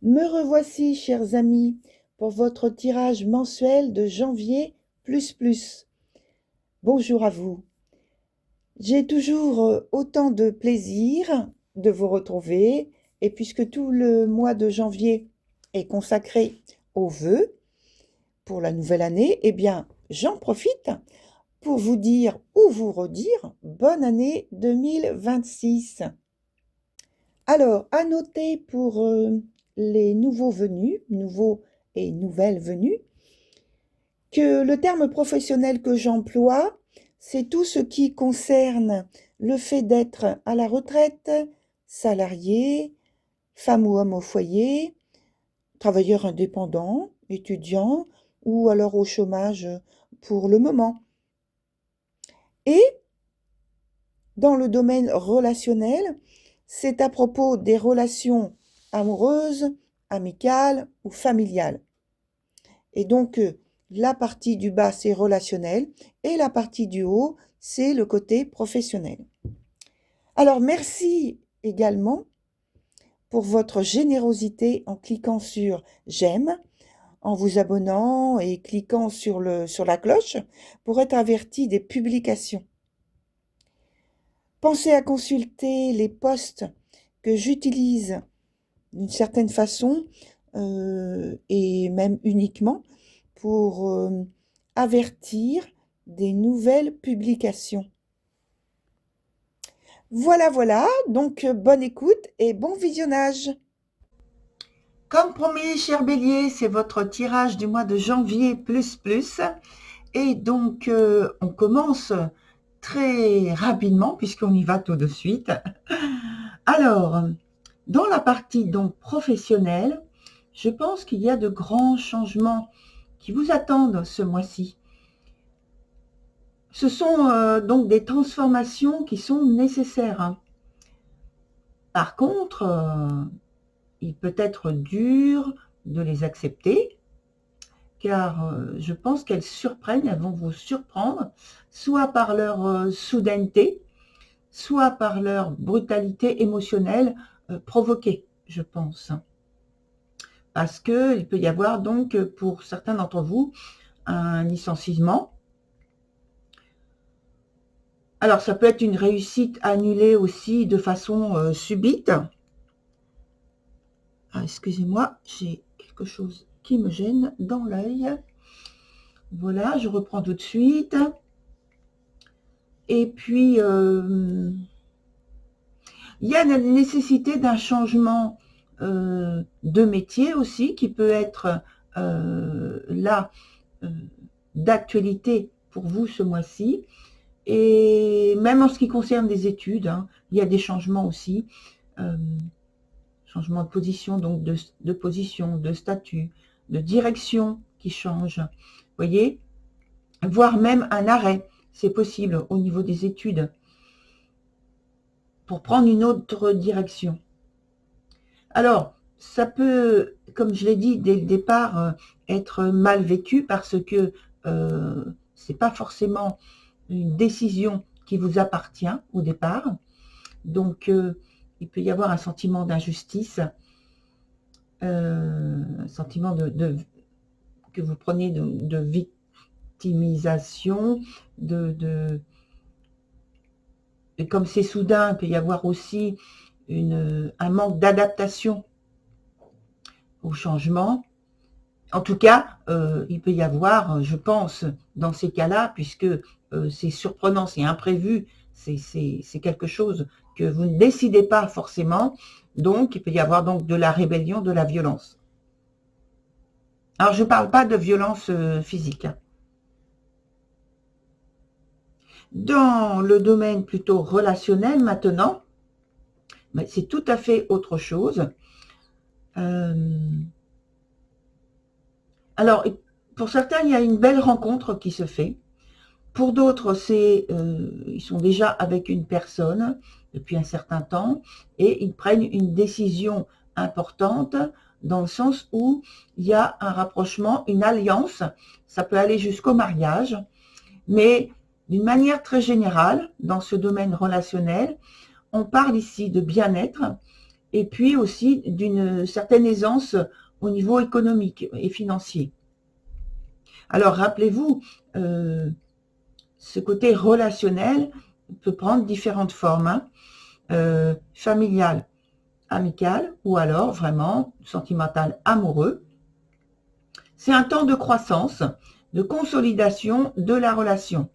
Me revoici, chers amis, pour votre tirage mensuel de janvier plus plus. Bonjour à vous. J'ai toujours autant de plaisir de vous retrouver et puisque tout le mois de janvier est consacré aux vœux pour la nouvelle année, eh bien, j'en profite pour vous dire ou vous redire bonne année 2026. Alors, à noter pour les nouveaux venus, nouveaux et nouvelles venues, que le terme professionnel que j'emploie, c'est tout ce qui concerne le fait d'être à la retraite, salarié, femme ou homme au foyer, travailleur indépendant, étudiant ou alors au chômage pour le moment. Et dans le domaine relationnel, c'est à propos des relations amoureuses, amicales ou familiales. Et donc, la partie du bas, c'est relationnel, et la partie du haut, c'est le côté professionnel. Alors, merci également pour votre générosité en cliquant sur j'aime, en vous abonnant et cliquant sur la cloche pour être averti des publications. Pensez à consulter les posts que j'utilise d'une certaine façon et même uniquement pour avertir des nouvelles publications. Voilà, donc bonne écoute et bon visionnage. Comme promis, cher Bélier, c'est votre tirage du mois de janvier plus plus. Et donc, on commence très rapidement puisqu'on y va tout de suite. Alors, dans la partie donc professionnelle, je pense qu'il y a de grands changements qui vous attendent ce mois-ci. Ce sont donc des transformations qui sont nécessaires. Par contre, il peut être dur de les accepter, car je pense qu'elles surprennent, elles vont vous surprendre, soit par leur soudaineté, soit par leur brutalité émotionnelle provoquée, je pense. Parce qu'il peut y avoir donc, pour certains d'entre vous, un licenciement. Alors, ça peut être une réussite annulée aussi de façon subite. Ah, excusez-moi, j'ai quelque chose qui me gêne dans l'œil. Voilà, je reprends tout de suite. Et puis, il y a la nécessité d'un changement de métier aussi, qui peut être là d'actualité pour vous ce mois-ci. Et même en ce qui concerne des études, il y a des changements aussi. Changement de position, donc de position, de statut, de direction qui change. Vous voyez, voire même un arrêt, c'est possible au niveau des études, pour prendre une autre direction. Alors, ça peut, comme je l'ai dit dès le départ, être mal vécu parce que c'est pas forcément une décision qui vous appartient au départ. Donc, il peut y avoir un sentiment d'injustice, un sentiment que vous prenez de victimisation, et comme c'est soudain, il peut y avoir aussi un manque d'adaptation au changement. En tout cas, il peut y avoir, je pense, dans ces cas-là, puisque c'est surprenant, c'est imprévu, c'est quelque chose que vous ne décidez pas forcément, donc il peut y avoir donc de la rébellion, de la violence. Alors, je ne parle pas de violence physique. Dans le domaine plutôt relationnel maintenant, c'est tout à fait autre chose. Alors, pour certains, il y a une belle rencontre qui se fait. Pour d'autres, ils sont déjà avec une personne depuis un certain temps et ils prennent une décision importante dans le sens où il y a un rapprochement, une alliance. Ça peut aller jusqu'au mariage, mais d'une manière très générale, dans ce domaine relationnel, on parle ici de bien-être et puis aussi d'une certaine aisance au niveau économique et financier. Alors rappelez-vous, ce côté relationnel peut prendre différentes formes, hein, familial, amical ou alors vraiment sentimental, amoureux. C'est un temps de croissance, de consolidation de la relation.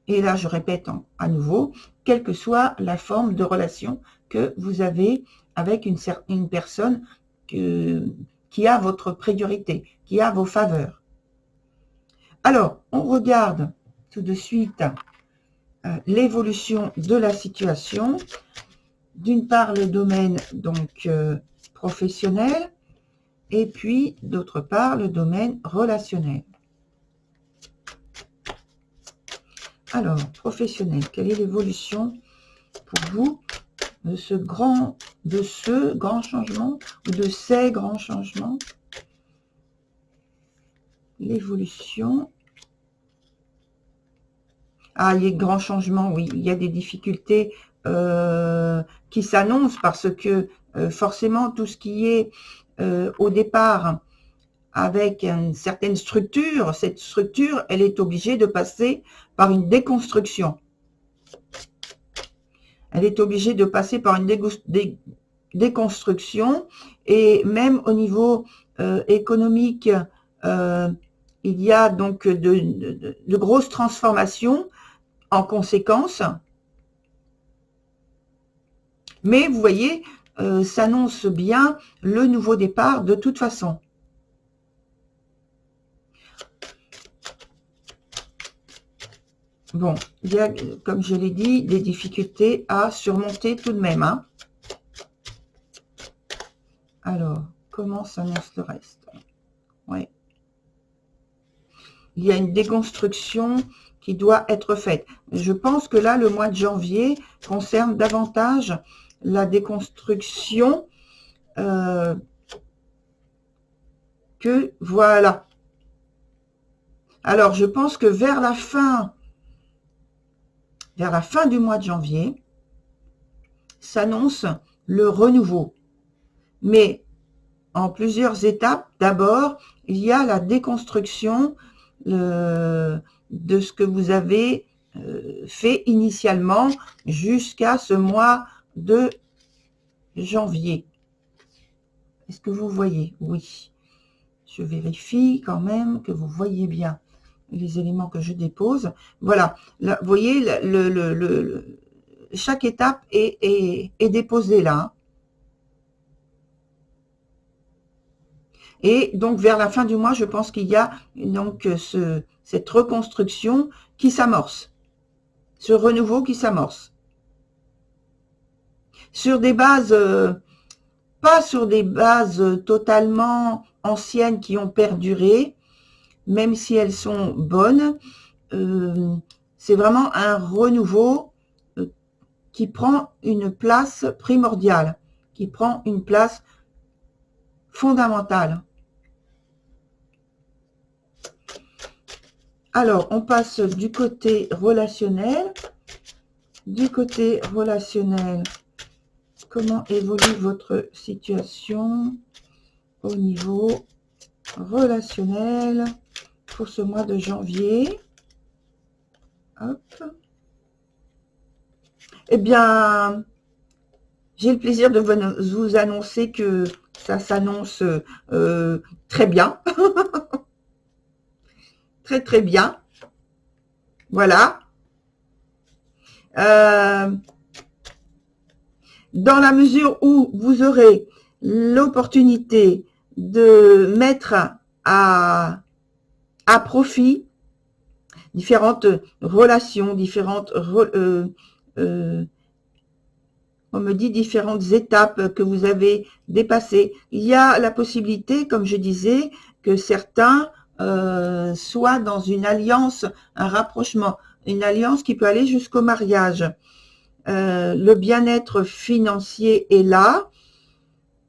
Et là, je répète à nouveau, quelle que soit la forme de relation que vous avez avec une personne qui a votre priorité, qui a vos faveurs. Alors, on regarde tout de suite l'évolution de la situation. D'une part, le domaine donc professionnel, et puis d'autre part, le domaine relationnel. Alors, professionnel, quelle est l'évolution pour vous de ce grand changement ou de ces grands changements? L'évolution. Ah, il y a de grands changements, oui, il y a des difficultés qui s'annoncent parce que forcément tout ce qui est au départ avec une certaine structure, cette structure, elle est obligée de passer par une déconstruction. Elle est obligée de passer par une déconstruction, et même au niveau économique, il y a donc de grosses transformations en conséquence. Mais vous voyez, s'annonce bien le nouveau départ de toute façon. Bon, il y a, comme je l'ai dit, des difficultés à surmonter tout de même, hein. Alors, comment s'annonce le reste? Ouais. Il y a une déconstruction qui doit être faite. Je pense que là, le mois de janvier concerne davantage la déconstruction que voilà. Alors, je pense que vers la fin du mois de janvier, s'annonce le renouveau. Mais en plusieurs étapes. D'abord, il y a la déconstruction de ce que vous avez fait initialement jusqu'à ce mois de janvier. Est-ce que vous voyez? Oui. Je vérifie quand même que vous voyez bien les éléments que je dépose. Voilà. Là, vous voyez, chaque étape est déposée là. Et donc, vers la fin du mois, je pense qu'il y a donc cette reconstruction qui s'amorce, ce renouveau qui s'amorce. Sur des bases, pas sur des bases totalement anciennes qui ont perduré, même si elles sont bonnes, c'est vraiment un renouveau qui prend une place primordiale, qui prend une place fondamentale. Alors, on passe du côté relationnel. Du côté relationnel, comment évolue votre situation au niveau relationnel pour ce mois de janvier? Hop. Eh bien, j'ai le plaisir de vous annoncer que ça s'annonce très bien. Très, très bien. Voilà. Dans la mesure où vous aurez l'opportunité de mettre à profit différentes relations, on me dit différentes étapes que vous avez dépassées. Il y a la possibilité, comme je disais, que certains soient dans une alliance, un rapprochement, une alliance qui peut aller jusqu'au mariage. Le bien-être financier est là.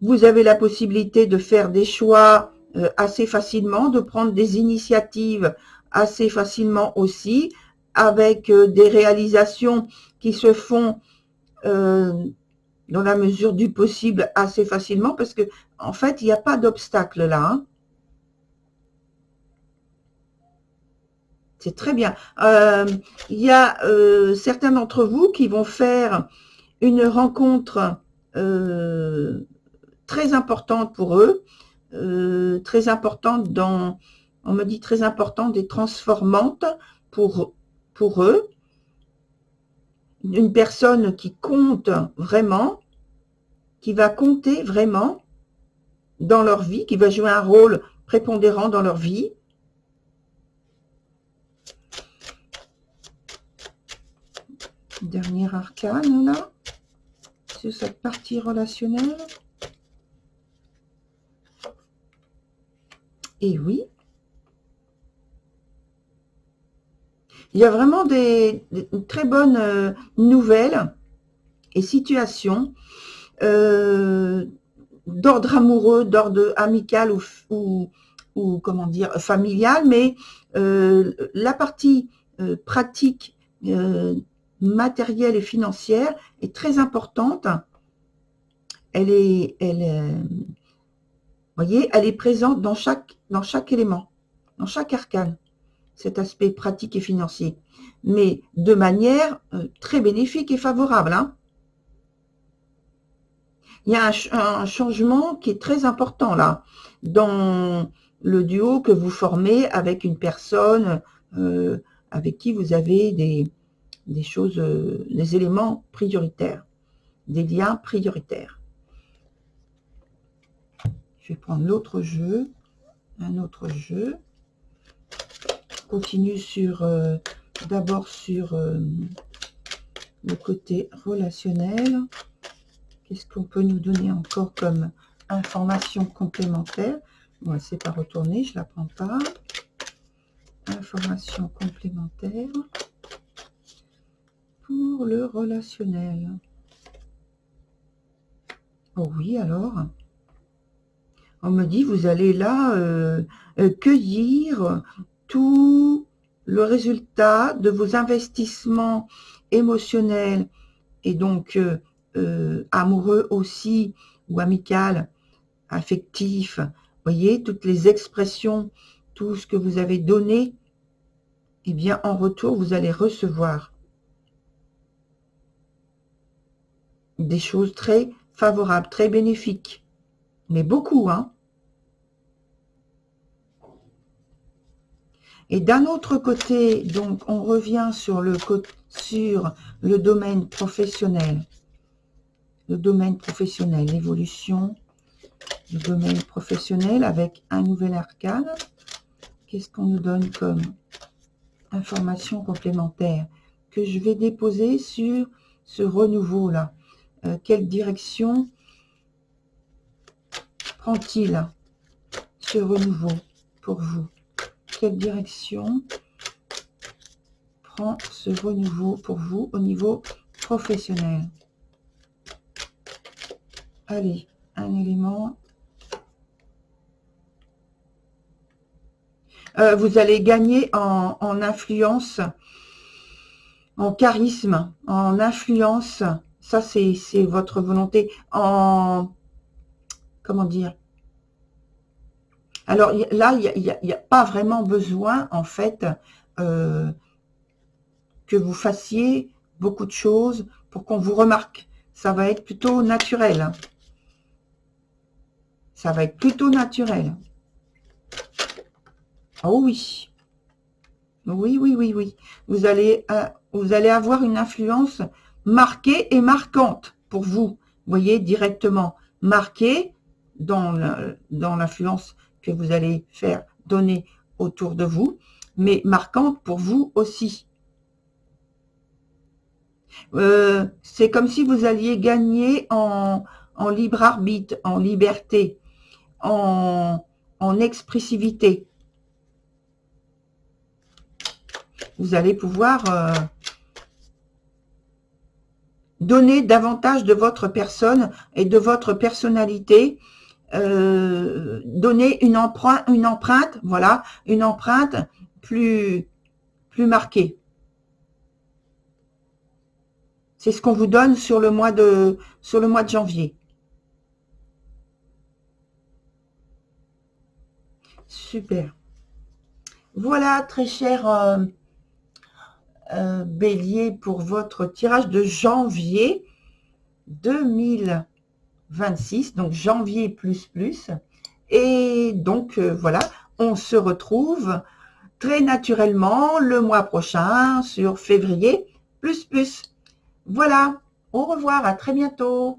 Vous avez la possibilité de faire des choix assez facilement, de prendre des initiatives assez facilement aussi, avec des réalisations qui se font dans la mesure du possible, assez facilement, parce que en fait, il n'y a pas d'obstacle là. Hein. C'est très bien. Il y a certains d'entre vous qui vont faire une rencontre très importante pour eux, très importante dans, on me dit très importante et transformante pour eux. Une personne qui compte vraiment, qui va compter vraiment dans leur vie, qui va jouer un rôle prépondérant dans leur vie. Dernier arcane là, sur cette partie relationnelle. Et oui, il y a vraiment des très bonnes nouvelles et situations d'ordre amoureux, d'ordre amical ou comment dire, familial, mais la partie pratique, matérielle et financière est très importante. Voyez, elle est présente dans chaque élément, dans chaque arcane, cet aspect pratique et financier, mais de manière très bénéfique et favorable. Hein. Il y a un changement qui est très important là, dans le duo que vous formez avec une personne avec qui vous avez des choses, des éléments prioritaires, des liens prioritaires. Je vais prendre l'autre jeu, un autre jeu. Continue sur d'abord sur le côté relationnel. Qu'est-ce qu'on peut nous donner encore comme information complémentaire? Bon, c'est pas retourné, je la prends pas. Information complémentaire pour le relationnel. Oh oui, alors, on me dit, vous allez là cueillir tout le résultat de vos investissements émotionnels et donc amoureux aussi, ou amical, affectif. Voyez, toutes les expressions, tout ce que vous avez donné, eh bien, en retour, vous allez recevoir des choses très favorables, très bénéfiques. Mais beaucoup, hein. Et d'un autre côté, donc, on revient sur le domaine professionnel. Le domaine professionnel, l'évolution du domaine professionnel avec un nouvel arcane. Qu'est-ce qu'on nous donne comme information complémentaire que je vais déposer sur ce renouveau-là? Quelle direction prend-il ce renouveau pour vous? Quelle direction prend ce renouveau pour vous au niveau professionnel? Allez, un élément. Vous allez gagner en influence, en charisme, en influence. Ça, c'est votre volonté. En, comment dire? Alors là, il n'y a pas vraiment besoin, en fait, que vous fassiez beaucoup de choses pour qu'on vous remarque. Ça va être plutôt naturel. Ça va être plutôt naturel. Oh oui. Oui, oui, oui, oui. Vous allez avoir une influence marquée et marquante pour vous. Vous voyez, directement marquée dans l'influence que vous allez faire donner autour de vous, mais marquante pour vous aussi. C'est comme si vous alliez gagner en libre arbitre, en liberté, en expressivité. Vous allez pouvoir donner davantage de votre personne et de votre personnalité, donner une empreinte, voilà, une empreinte plus marquée. C'est ce qu'on vous donne sur le mois de janvier. Super. Voilà, très cher Bélier, pour votre tirage de janvier 2026, donc janvier plus plus. Et donc voilà, on se retrouve très naturellement le mois prochain sur février plus plus. Voilà, au revoir, à très bientôt.